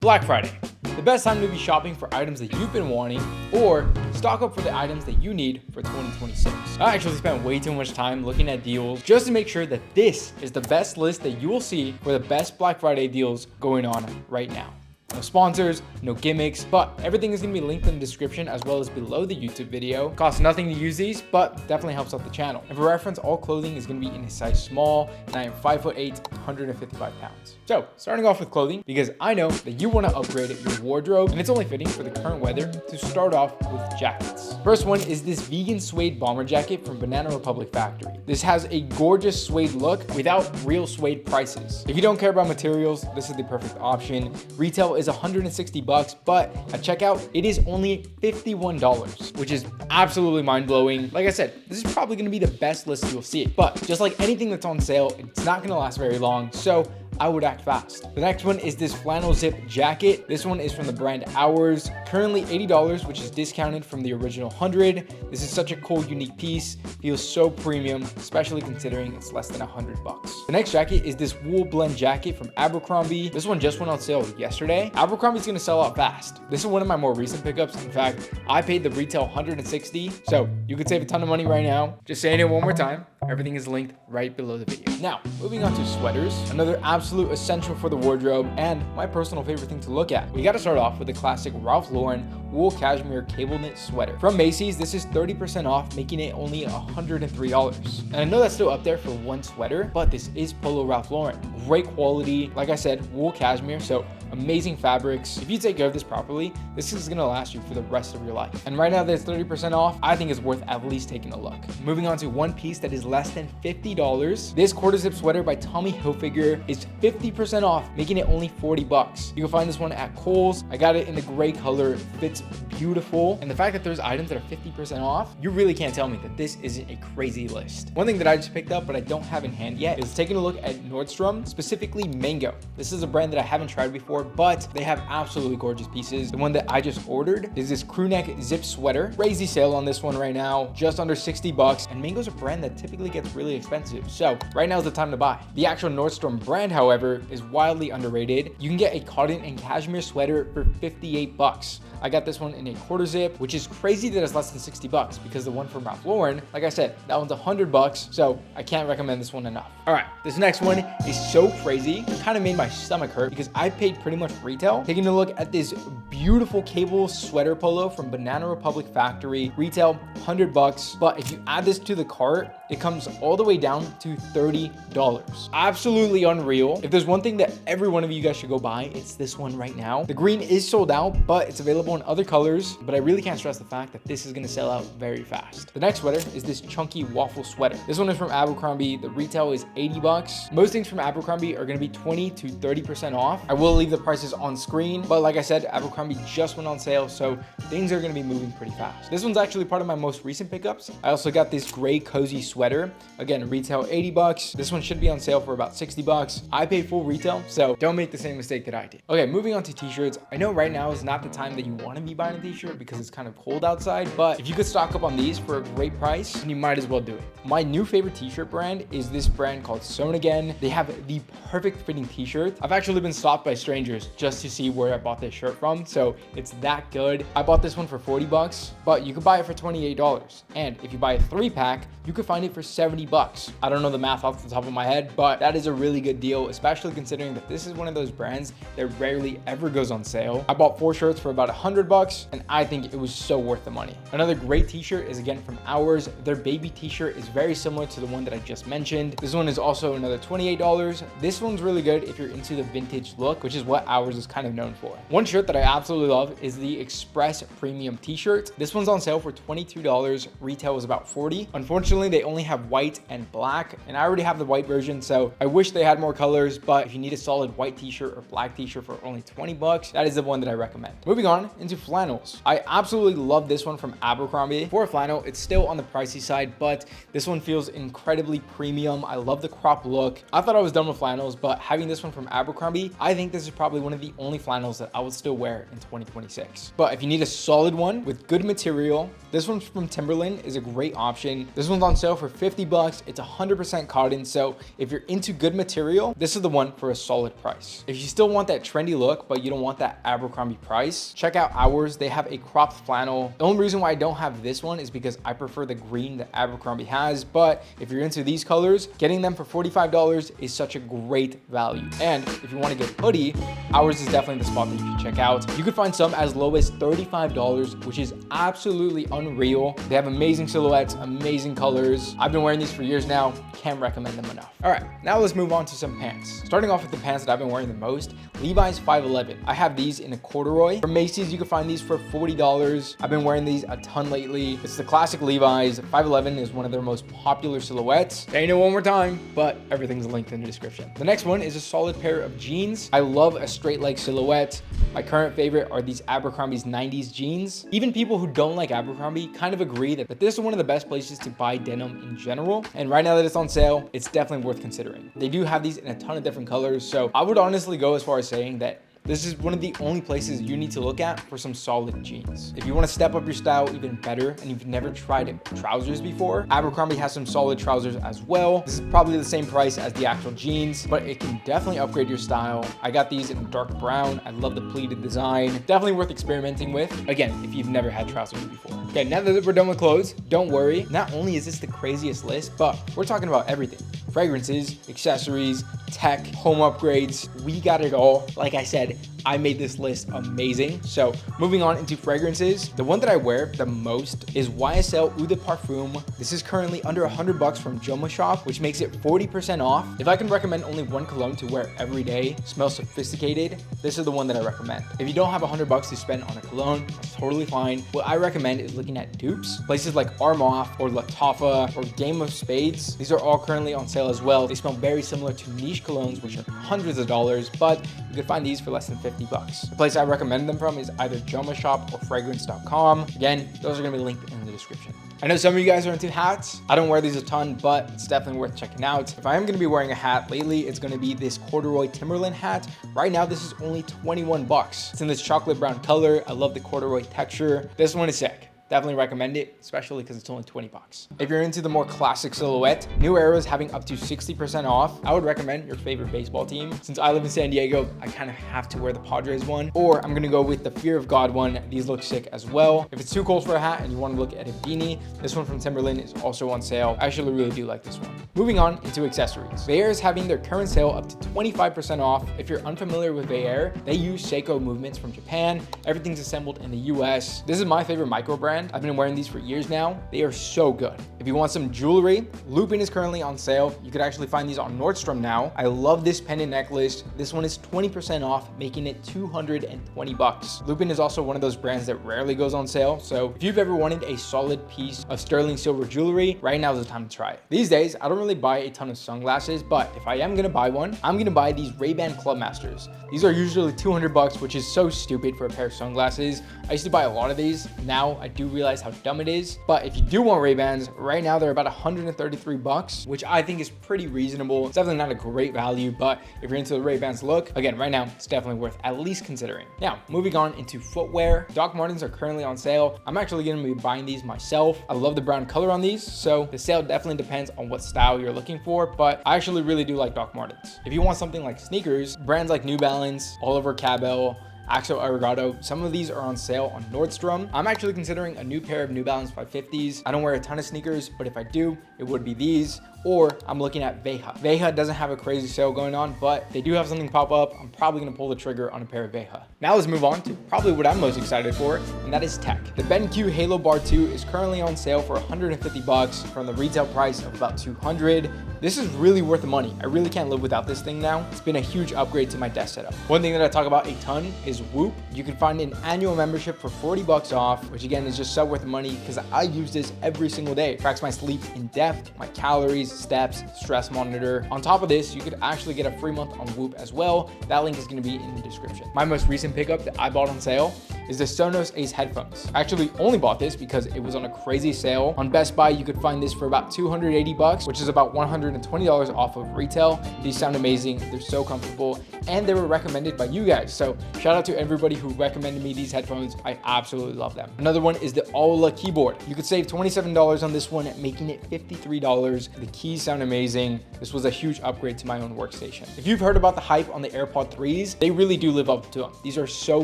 Black Friday, the best time to be shopping for items that you've been wanting or stock up for the items that you need for 2026. I actually spent way too much time looking at deals just to make sure that this is the best list that you will see for the best Black Friday deals going on right now. No sponsors, no gimmicks, but everything is going to be linked in the description as well as below the YouTube video. Costs nothing to use these, but definitely helps out the channel. And for reference, all clothing is going to be in a size small, and I am 5'8", 155 pounds. So starting off with clothing, because I know that you want to upgrade your wardrobe, and it's only fitting for the current weather to start off with jackets. First one is this vegan suede bomber jacket from Banana Republic Factory. This has a gorgeous suede look without real suede prices. If you don't care about materials, this is the perfect option. Retail is $160, but at checkout, it is only $51, which is absolutely mind-blowing. Like I said, this is probably gonna be the best list you'll see, but just like anything that's on sale, it's not gonna last very long, so I would act fast. The next one is this flannel zip jacket. This one is from the brand Ours, currently $80, which is discounted from the original $100. This is such a cool, unique piece. Feels so premium, especially considering it's less than $100. The next jacket is this wool blend jacket from Abercrombie. This one just went on sale yesterday. Abercrombie's gonna sell out fast. This is one of my more recent pickups. In fact, I paid the retail $160, so you could save a ton of money right now. Just saying it one more time. Everything is linked right below the video. Now, moving on to sweaters, another absolute essential for the wardrobe and my personal favorite thing to look at. We got to start off with the classic Ralph Lauren wool cashmere cable knit sweater. From Macy's, this is 30% off, making it only $103. And I know that's still up there for one sweater, but this is Polo Ralph Lauren. Great quality, like I said, wool cashmere, so amazing fabrics. If you take care of this properly, this is gonna last you for the rest of your life. And right now that it's 30% off, I think it's worth at least taking a look. Moving on to one piece that is less than $50. This quarter zip sweater by Tommy Hilfiger is 50% off, making it only $40. You can find this one at Kohl's. I got it in the gray color, it fits beautiful. And the fact that there's items that are 50% off, you really can't tell me that this isn't a crazy list. One thing that I just picked up, but I don't have in hand yet, is taking a look at Nordstrom, specifically Mango. This is a brand that I haven't tried before, but they have absolutely gorgeous pieces. The one that I just ordered is this crew neck zip sweater. Crazy sale on this one right now, just under $60. And Mango's a brand that typically gets really expensive, so right now is the time to buy. The actual Nordstrom brand, however, is wildly underrated. You can get a cotton and cashmere sweater for $58. I got this one in a quarter zip, which is crazy that it's less than $60 because the one from Ralph Lauren, like I said, that one's $100, so I can't recommend this one enough. All right, this next one is so crazy, it kind of made my stomach hurt because I paid pretty much retail. Taking a look at this beautiful cable sweater polo from Banana Republic Factory, retail $100, but if you add this to the cart, it comes all the way down to $30. Absolutely unreal. If there's one thing that every one of you guys should go buy, it's this one right now. The green is sold out, but it's available in other colors, but I really can't stress the fact that this is gonna sell out very fast. The next sweater is this chunky waffle sweater. This one is from Abercrombie. The retail is $80. Most things from Abercrombie are gonna be 20 to 30% off. I will leave the prices on screen, but like I said, Abercrombie just went on sale, so things are gonna be moving pretty fast. This one's actually part of my most recent pickups. I also got this gray cozy sweater. Again, retail $80. This one should be on sale for about $60. I paid full retail, so don't make the same mistake that I did. Okay, moving on to t-shirts. I know right now is not the time that you want to be buying a t-shirt because it's kind of cold outside, but if you could stock up on these for a great price, then you might as well do it. My new favorite t-shirt brand is this brand called Sewn Again. They have the perfect fitting t-shirt. I've actually been stopped by strangers just to see where I bought this shirt from, so it's that good. I bought this one for $40, but you could buy it for $28. And if you buy a 3-pack, you could find it for $70. I don't know the math off the top of my head, but that is a really good deal, especially considering that this is one of those brands that rarely ever goes on sale. I bought 4 shirts for about $100, and I think it was so worth the money. Another great t-shirt is again from Ours. Their baby t-shirt is very similar to the one that I just mentioned. This one is also another $28. This one's really good if you're into the vintage look, which is what Ours is kind of known for. One shirt that I absolutely love is the Express Premium t-shirt. This one's on sale for $22. Retail is about $40. Unfortunately, they only have white and black, and I already have the white version, so I wish they had more colors, but if you need a solid white t-shirt or black t-shirt for only $20, that is the one that I recommend. Moving on into flannels. I absolutely love this one from Abercrombie. For a flannel, it's still on the pricey side, but this one feels incredibly premium. I love the crop look. I thought I was done with flannels, but having this one from Abercrombie, I think this is probably probably one of the only flannels that I would still wear in 2026. But if you need a solid one with good material, this one's from Timberland is a great option. This one's on sale for 50 bucks. It's 100% cotton. So if you're into good material, this is the one for a solid price. If you still want that trendy look, but you don't want that Abercrombie price, check out ours. They have a cropped flannel. The only reason why I don't have this one is because I prefer the green that Abercrombie has. But if you're into these colors, getting them for $45 is such a great value. And if you want to get hoodie, ours is definitely the spot that you can check out. You could find some as low as $35, which is absolutely unreal. They have amazing silhouettes, amazing colors. I've been wearing these for years now. Can't recommend them enough. All right, now let's move on to some pants. Starting off with the pants that I've been wearing the most, Levi's 511. I have these in a corduroy. From Macy's, you can find these for $40. I've been wearing these a ton lately. It's the classic Levi's. 511 is one of their most popular silhouettes. Saying it one more time, but everything's linked in the description. The next one is a solid pair of jeans. I love a straight leg silhouette. My current favorite are these Abercrombie's 90s jeans. Even people who don't like Abercrombie kind of agree that this is one of the best places to buy denim in general. And right now that it's on sale, it's definitely worth considering. They do have these in a ton of different colors. So I would honestly go as far as saying that this is one of the only places you need to look at for some solid jeans. If you want to step up your style even better and you've never tried trousers before, Abercrombie has some solid trousers as well. This is probably the same price as the actual jeans, but it can definitely upgrade your style. I got these in dark brown. I love the pleated design. Definitely worth experimenting with. Again, if you've never had trousers before. Okay, now that we're done with clothes, don't worry. Not only is this the craziest list, but we're talking about everything. Fragrances, accessories, tech, home upgrades. We got it all. Like I said, I made this list amazing. So moving on into fragrances, the one that I wear the most is YSL Eau de Parfum. This is currently under $100 from Joma Shop, which makes it 40% off. If I can recommend only one cologne to wear every day, smells sophisticated, this is the one that I recommend. If you don't have $100 to spend on a cologne, that's totally fine. What I recommend is looking at dupes, places like Armoff or Lattafa or Game of Spades. These are all currently on sale as well. They smell very similar to niche colognes, which are hundreds of dollars, but you could find these for less than 50 bucks. The place I recommend them from is either Joma Shop or fragrance.com. Again, those are gonna be linked in the description. I know some of you guys are into hats. I don't wear these a ton, but it's definitely worth checking out. If I am gonna be wearing a hat lately, it's gonna be this corduroy Timberland hat. Right now, this is only 21 bucks. It's in this chocolate brown color. I love the corduroy texture. This one is sick. Definitely recommend it, especially because it's only 20 bucks. If you're into the more classic silhouette, New Era is having up to 60% off. I would recommend your favorite baseball team. Since I live in San Diego, I kind of have to wear the Padres one, or I'm gonna go with the Fear of God one. These look sick as well. If it's too cold for a hat and you want to look at a beanie, this one from Timberland is also on sale. I actually really do like this one. Moving on into accessories. Veyer is having their current sale up to 25% off. If you're unfamiliar with Veyer, they use Seiko movements from Japan. Everything's assembled in the US. This is my favorite micro brand. I've been wearing these for years now. They are so good. If you want some jewelry, Lupin is currently on sale. You could actually find these on Nordstrom now. I love this pendant necklace. This one is 20% off, making it 220 bucks. Lupin is also one of those brands that rarely goes on sale. So if you've ever wanted a solid piece of sterling silver jewelry, right now is the time to try it. These days, I don't really buy a ton of sunglasses, but if I am gonna buy one, I'm gonna buy these Ray-Ban Clubmasters. These are usually 200 bucks, which is so stupid for a pair of sunglasses. I used to buy a lot of these. Now I do realize how dumb it is. But if you do want Ray-Bans, right now they're about 133 bucks, which I think is pretty reasonable. It's definitely not a great value, but if you're into the Ray-Bans look, again, right now it's definitely worth at least considering. Now, moving on into footwear. Doc Martens are currently on sale. I'm actually gonna be buying these myself. I love the brown color on these, so the sale definitely depends on what style you're looking for, but I actually really do like Doc Martens. If you want something like sneakers, brands like New Balance, Oliver Cabell, Axel Arigato, some of these are on sale on Nordstrom. I'm actually considering a new pair of New Balance 550s. I don't wear a ton of sneakers, but if I do, it would be these. Or I'm looking at Veja. Veja doesn't have a crazy sale going on, but they do have something pop up. I'm probably gonna pull the trigger on a pair of Veja. Now let's move on to probably what I'm most excited for, and that is tech. The BenQ Halo Bar 2 is currently on sale for 150 bucks from the retail price of about 200. This is really worth the money. I really can't live without this thing now. It's been a huge upgrade to my desk setup. One thing that I talk about a ton is Whoop. You can find an annual membership for 40 bucks off, which again is just so worth the money because I use this every single day. It tracks my sleep in depth, my calories, steps, stress monitor. On top of this, you could actually get a free month on Whoop as well. That link is going to be in the description. My most recent pickup that I bought on sale is the Sonos Ace headphones. I actually only bought this because it was on a crazy sale. On Best Buy, you could find this for about 280 bucks, which is about $120 off of retail. These sound amazing. They're so comfortable, and they were recommended by you guys. So shout out to everybody who recommended me these headphones. I absolutely love them. Another one is the Aula keyboard. You could save $27 on this one, making it $53. The keys sound amazing. This was a huge upgrade to my own workstation. If you've heard about the hype on the AirPod 3s, they really do live up to them. These are so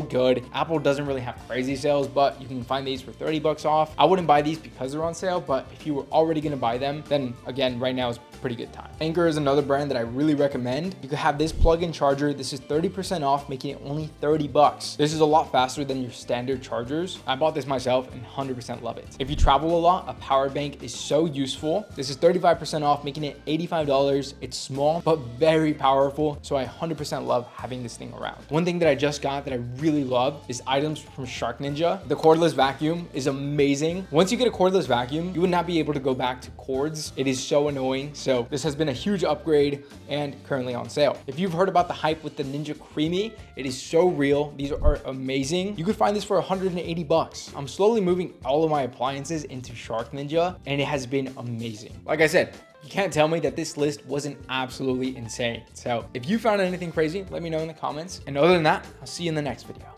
good. Apple doesn't really have crazy sales, but you can find these for 30 bucks off. I wouldn't buy these because they're on sale, but if you were already gonna buy them, then again, right now is pretty good time. Anchor is another brand that I really recommend. You could have this plug-in charger. This is 30% off, making it only 30 bucks. This is a lot faster than your standard chargers. I bought this myself and 100% love it. If you travel a lot, a power bank is so useful. This is 35% off, making it $85. It's small, but very powerful. So I 100% love having this thing around. One thing that I just got that I really love is items from Shark Ninja. The cordless vacuum is amazing. Once you get a cordless vacuum, you would not be able to go back to cords. It is so annoying. So this has been a huge upgrade and currently on sale. If you've heard about the hype with the Ninja Creamy, it is so real. These are amazing. You could find this for 180 bucks. I'm slowly moving all of my appliances into Shark Ninja, and it has been amazing. Like I said, you can't tell me that this list wasn't absolutely insane. So if you found anything crazy, let me know in the comments. And other than that, I'll see you in the next video.